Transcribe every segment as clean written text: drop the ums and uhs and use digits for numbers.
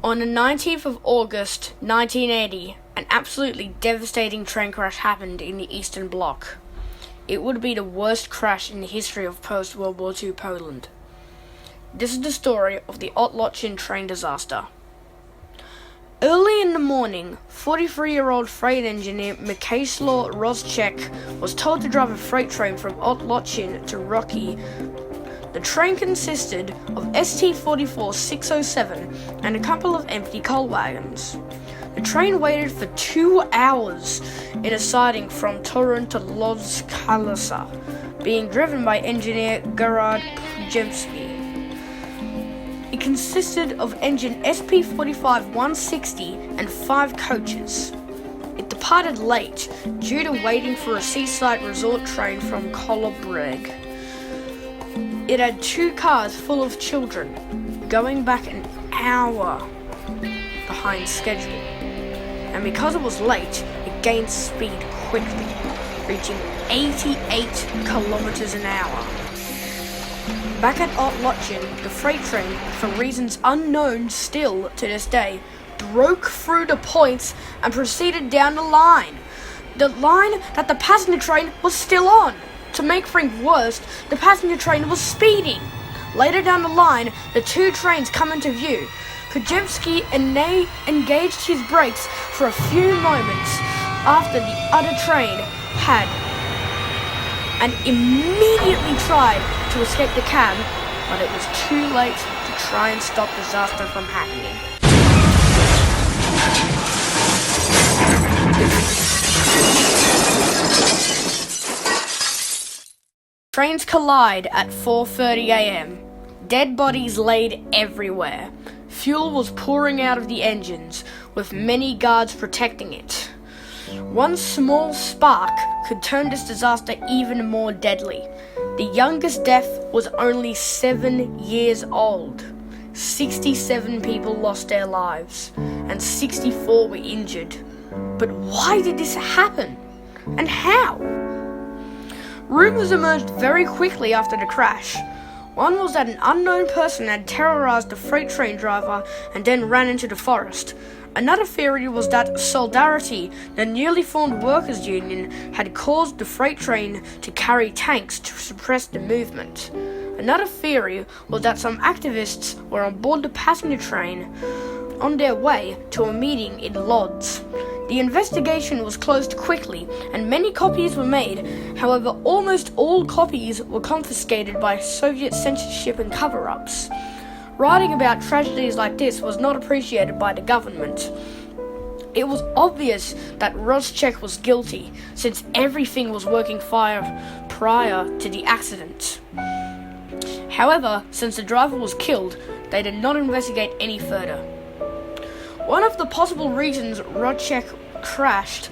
On the 19th of August 1980, an absolutely devastating train crash happened in the Eastern Bloc. It would be the worst crash in the history of post-World War II Poland. This is the story of the Otłoczyn Train Disaster. Early in the morning, 43-year-old freight engineer Mikhailo Rozchek was told to drive a freight train from Otłoczyn to Rocky. The train consisted of ST-44-607 and a couple of empty coal wagons. The train waited for 2 hours in a siding from Torun to Lodz Kalasa, being driven by engineer Gerard Przemski. It consisted of engine SP-45-160 and 5 coaches. It departed late due to waiting for a seaside resort train from Kolobreg. It had 2 cars full of children, going back an hour behind schedule. And because it was late, it gained speed quickly, reaching 88 kilometers an hour. Back at Otłoczyn, the freight train, for reasons unknown still to this day, broke through the points and proceeded down the line that the passenger train was still on. To make things worse, the passenger train was speeding. Later down the line, the 2 trains come into view. Przemski engaged his brakes for a few moments after the other train had, and immediately tried to escape the cab, but it was too late to try and stop disaster from happening. Trains collide at 4:30 a.m. Dead bodies laid everywhere. Fuel was pouring out of the engines, with many guards protecting it. One small spark could turn this disaster even more deadly. The youngest death was only 7 years old. 67 people lost their lives, and 64 were injured. But why did this happen? And how? Rumors emerged very quickly after the crash. One was that an unknown person had terrorized the freight train driver and then ran into the forest. Another theory was that Solidarity, the newly formed workers' union, had caused the freight train to carry tanks to suppress the movement. Another theory was that some activists were on board the passenger train on their way to a meeting in Lodz. The investigation was closed quickly, and many copies were made. However, almost all copies were confiscated by Soviet censorship and cover-ups. Writing about tragedies like this was not appreciated by the government. It was obvious that Rozchek was guilty, since everything was working fine prior to the accident. However, since the driver was killed, they did not investigate any further. One of the possible reasons Rozchek crashed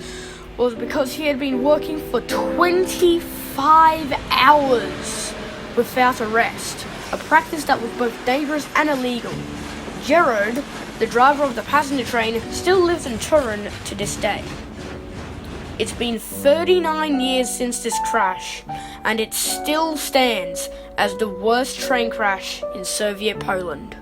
was because he had been working for 25 hours without a rest, a practice that was both dangerous and illegal. Gerard, the driver of the passenger train, still lives in Torun to this day. It's been 39 years since this crash, and it still stands as the worst train crash in Soviet Poland.